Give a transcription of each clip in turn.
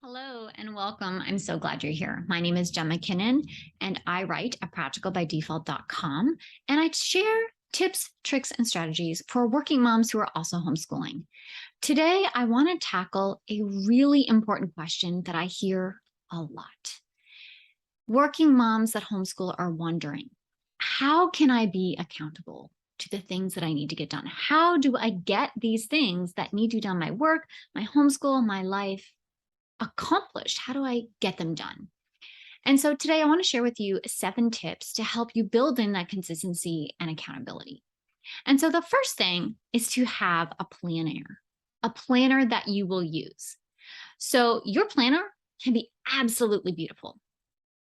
Hello and welcome. I'm so glad you're here. My name is Jen McKinnon, and I write at practicalbydefault.com, and I share tips, tricks, and strategies for working moms who are also homeschooling. Today, I want to tackle a really important question that I hear a lot. Working moms that homeschool are wondering, how can I be accountable to the things that I need to get done? How do I get these things that need to be done, my work, my homeschool, my life, accomplished? How do I get them done? And so today I want to share with you 7 tips to help you build in that consistency and accountability. And so the first thing is to have a planner that you will use. So your planner can be absolutely beautiful,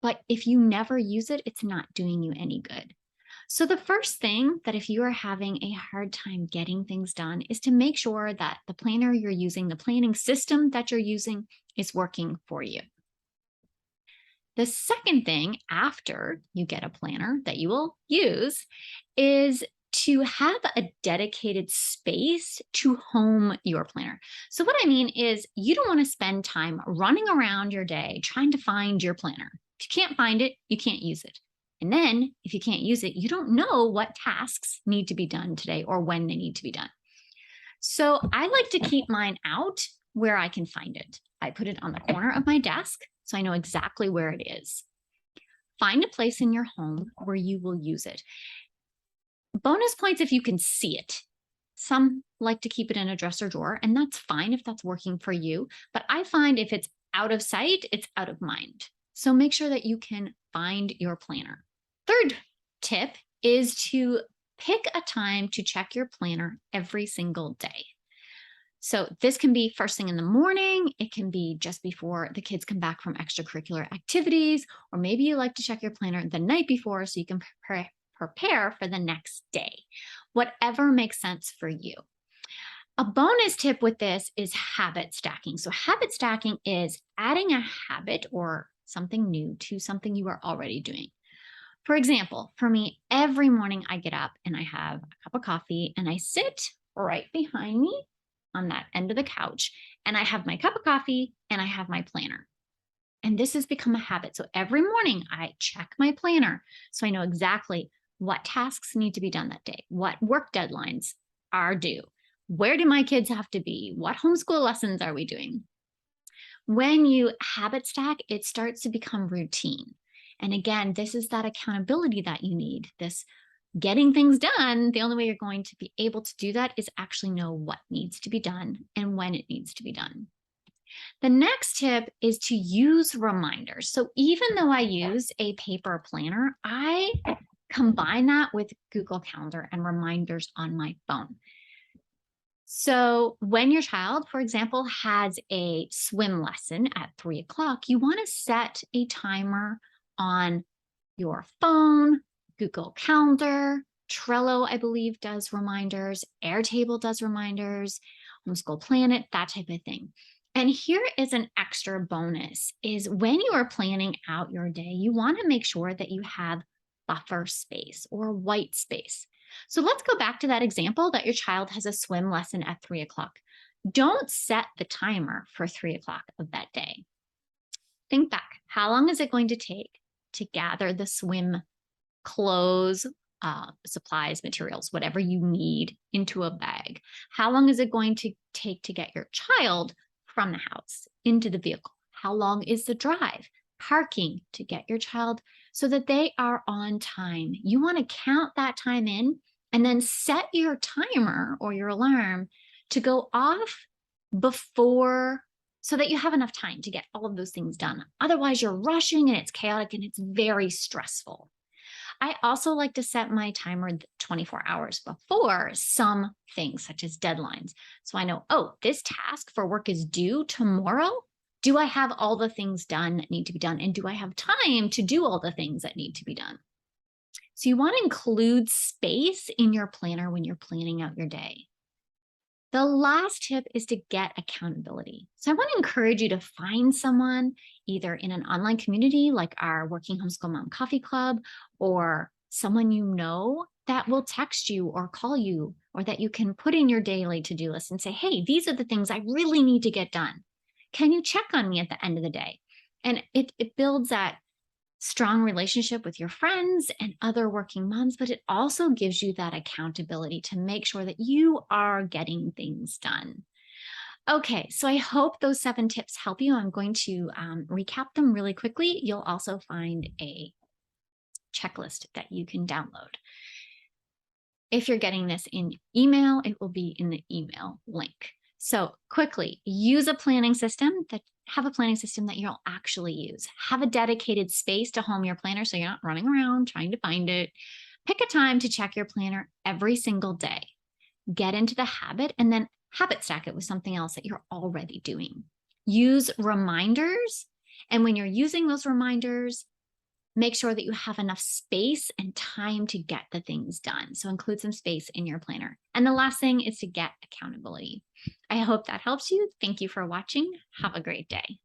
but if you never use it, it's not doing you any good. So the first thing that if you are having a hard time getting things done is to make sure that the planner you're using, the planning system that you're using is working for you. The second thing after you get a planner that you will use is to have a dedicated space to home your planner. So what I mean is you don't want to spend time running around your day trying to find your planner. If you can't find it, you can't use it. And then if you can't use it, you don't know what tasks need to be done today or when they need to be done. So I like to keep mine out where I can find it. I put it on the corner of my desk so I know exactly where it is. Find a place in your home where you will use it. Bonus points if you can see it. Some like to keep it in a dresser drawer, and that's fine if that's working for you. But I find if it's out of sight, it's out of mind. So make sure that you can find your planner. Third tip is to pick a time to check your planner every single day. So this can be first thing in the morning. It can be just before the kids come back from extracurricular activities, or maybe you like to check your planner the night before so you can prepare for the next day. Whatever makes sense for you. A bonus tip with this is habit stacking. So habit stacking is adding a habit or something new to something you are already doing. For example, for me, every morning I get up and I have a cup of coffee and I sit right behind me on that end of the couch, and I have my cup of coffee and I have my planner. And this has become a habit. So every morning I check my planner so I know exactly what tasks need to be done that day, what work deadlines are due, where do my kids have to be, what homeschool lessons are we doing. When you habit stack, it starts to become routine. And again, this is that accountability that you need, this getting things done. The only way you're going to be able to do that is actually know what needs to be done and when it needs to be done. The next tip is to use reminders. So even though I use a paper planner, I combine that with Google Calendar and reminders on my phone. So when your child, for example, has a swim lesson at 3 o'clock, you want to set a timer on your phone, Google Calendar, Trello, I believe, does reminders, Airtable does reminders, Homeschool Planet, that type of thing. And here is an extra bonus is when you are planning out your day, you want to make sure that you have buffer space or white space. So let's go back to that example that your child has a swim lesson at 3 o'clock. Don't set the timer for 3 o'clock of that day. Think back. How long is it going to take to gather the swim clothes, supplies, materials, whatever you need into a bag? How long is it going to take to get your child from the house into the vehicle? How long is the drive? Parking to get your child so that they are on time. You want to count that time in and then set your timer or your alarm to go off before so that you have enough time to get all of those things done. Otherwise, you're rushing and it's chaotic and it's very stressful. I also like to set my timer 24 hours before some things such as deadlines. So I know, oh, this task for work is due tomorrow. Do I have all the things done that need to be done? And do I have time to do all the things that need to be done? So you want to include space in your planner when you're planning out your day. The last tip is to get accountability. So I want to encourage you to find someone either in an online community like our Working Homeschool Mom Coffee Club, or someone you know that will text you or call you, or that you can put in your daily to-do list and say, hey, these are the things I really need to get done. Can you check on me at the end of the day? And it builds that strong relationship with your friends and other working moms, but it also gives you that accountability to make sure that you are getting things done. Okay, so I hope those 7 tips help you. I'm going to recap them really quickly. You'll also find a checklist that you can download. If you're getting this in email, it will be in the email link. So quickly, use a planning system have a planning system that you'll actually use. Have a dedicated space to home your planner so you're not running around trying to find it. Pick a time to check your planner every single day. Get into the habit and then habit stack it with something else that you're already doing. Use reminders. And when you're using those reminders, make sure that you have enough space and time to get the things done. So include some space in your planner. And the last thing is to get accountability. I hope that helps you. Thank you for watching. Have a great day.